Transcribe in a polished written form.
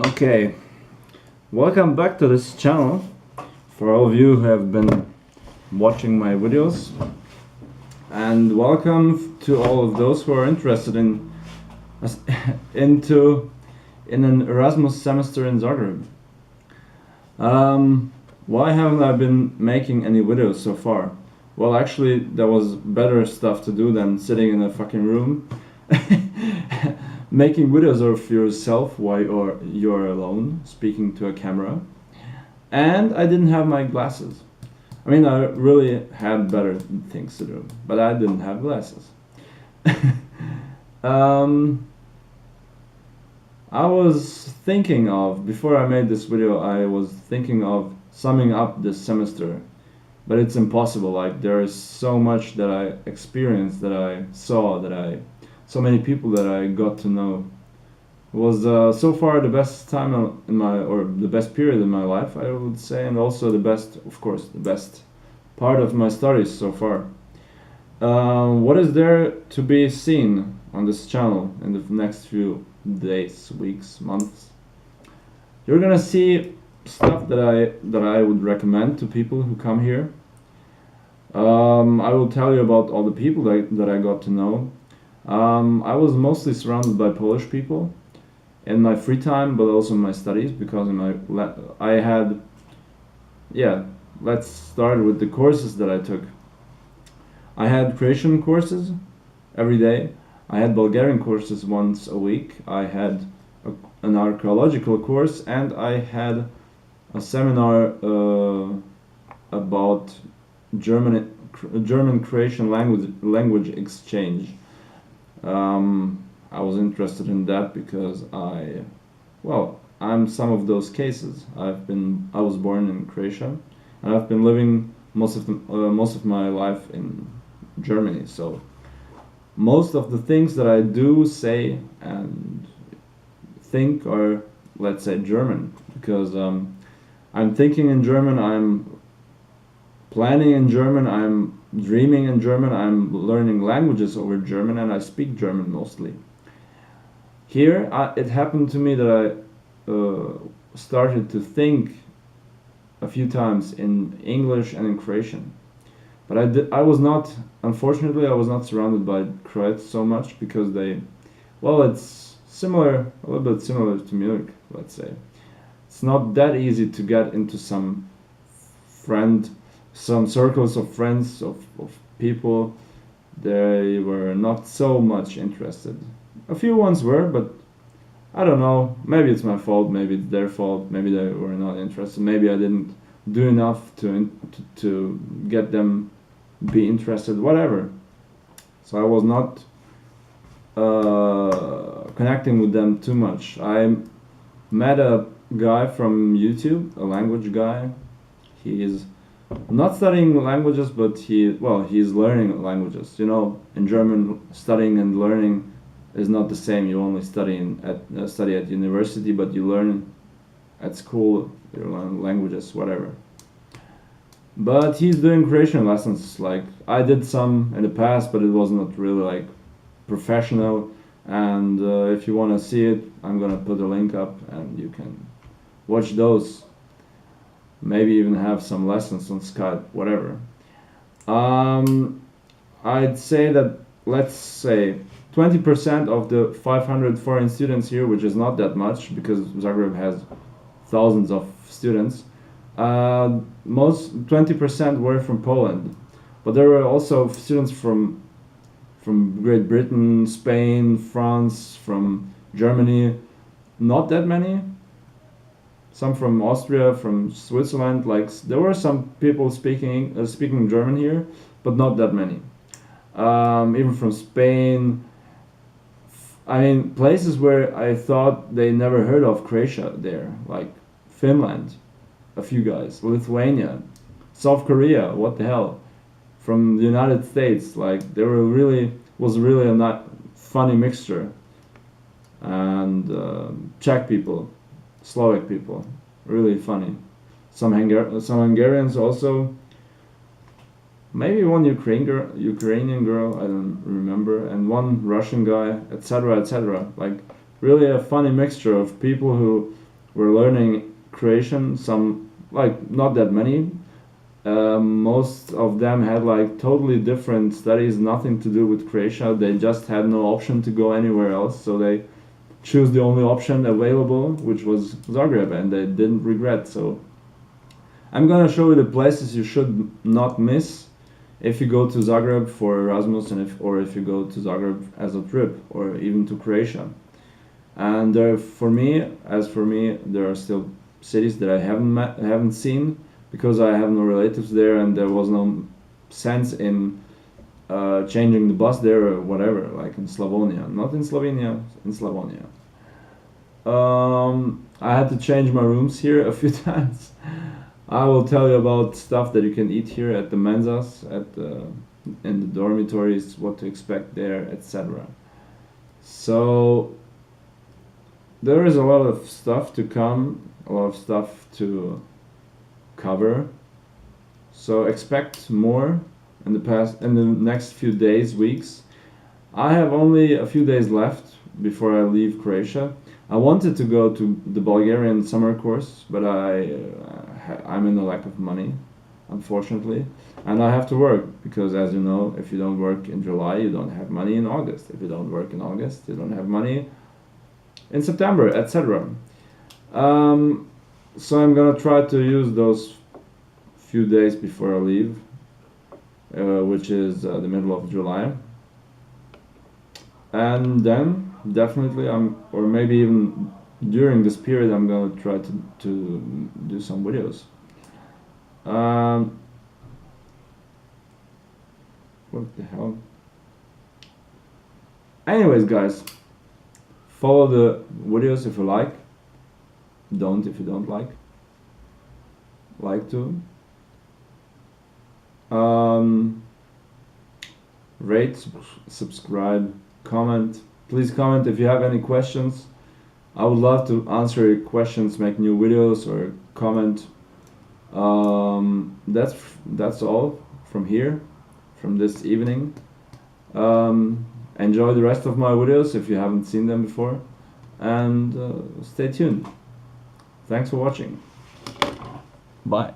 Okay, welcome back to this channel. For all of you who have been watching my videos, and welcome to all of those who are interested in into in an Erasmus semester in Zagreb. Why haven't I been making any videos so far? Well, actually, there was better stuff to do than sitting in a fucking room making videos of yourself while you're alone speaking to a camera. And I didn't have my glasses. I mean, I really had better things to do, but I didn't have glasses. I was thinking of, before I made this video, I was thinking of summing up this semester, but it's impossible. Like, there is so much that I experienced, that I saw, so many people that I got to know. It was so far the best time in my, or the best period in my life, I would say, and also the best, of course, the best part of my studies so far. What is there to be seen on this channel in the next few days, weeks, months? You're gonna see stuff that I would recommend to people who come here. I will tell you about all the people that I got to know. I was mostly surrounded by Polish people in my free time, but also in my studies, because I had, yeah, let's start with the courses that I took. I had Croatian courses every day. I had Bulgarian courses once a week. I had an archaeological course, and I had a seminar about German-Croatian language exchange. I was interested in that because I'm some of those cases. I was born in Croatia, and I've been living most of my life in Germany. So most of the things that I do, say, and think are, let's say, German, because I'm thinking in German, I'm planning in German, I'm dreaming in German, I'm learning languages over German, and I speak German mostly. Here, it happened to me that I started to think a few times in English and in Croatian. But I was not, unfortunately, I was not surrounded by Croats so much, because it's similar, a little bit similar to Munich, let's say. It's not that easy to get into some circles of friends, of people. They were not so much interested. A few ones were, but I don't know, maybe it's my fault, maybe it's their fault, maybe they were not interested, maybe I didn't do enough to get them be interested, whatever. So I was not connecting with them too much. I met a guy from YouTube, a language guy. He is not studying languages, but he's learning languages. You know, in German, studying and learning is not the same. You only study at university, but you learn at school. You learn languages, whatever. But he's doing Croatian lessons. Like, I did some in the past, but it was not really like professional. And if you want to see it, I'm gonna put a link up, and you can watch those. Maybe even have some lessons on Skype, whatever. I'd say that, let's say, 20% of the 500 foreign students here, which is not that much because Zagreb has thousands of students, most 20% were from Poland, but there were also students from Great Britain, Spain, France, from Germany. Not that many. Some from Austria, from Switzerland. Like, there were some people speaking German here, but not that many. Even from Spain. I mean, places where I thought they never heard of Croatia there, like Finland, a few guys, Lithuania, South Korea, what the hell, from the United States. Like, was really a not funny mixture. And Czech people, Slovak people, really funny. Some Hungarians also. Maybe one Ukrainian girl, I don't remember, and one Russian guy, etc., etc. Like, really a funny mixture of people who were learning Croatian. Some, like, not that many. Most of them had like totally different studies, nothing to do with Croatia. They just had no option to go anywhere else, so they choose the only option available, which was Zagreb, and they didn't regret. So I'm gonna show you the places you should not miss if you go to Zagreb for Erasmus, and if you go to Zagreb as a trip, or even to Croatia. And for me, there are still cities that I haven't seen, because I have no relatives there, and there was no sense in changing the bus there or whatever, like in Slavonia. Not in Slovenia, in Slavonia. I had to change my rooms here a few times. I will tell you about stuff that you can eat here at the mensas, in the dormitories, what to expect there, etc. So there is a lot of stuff to come, a lot of stuff to cover. So expect more in the next few days, weeks. I have only a few days left before I leave Croatia. I wanted to go to the Bulgarian summer course, but I'm in a lack of money, unfortunately, and I have to work, because, as you know, if you don't work in July, you don't have money in August. If you don't work in August, you don't have money in September, etc. So I'm gonna try to use those few days before I leave, which is the middle of July, and then definitely or maybe even during this period, I'm gonna try to do some videos. What the hell? Anyways, guys, follow the videos if you like. Don't if you don't like. Like to. Rate, subscribe, comment. Please comment if you have any questions. I would love to answer your questions, make new videos, or comment. That's all from here, from this evening. Enjoy the rest of my videos if you haven't seen them before, and stay tuned. Thanks for watching. Bye.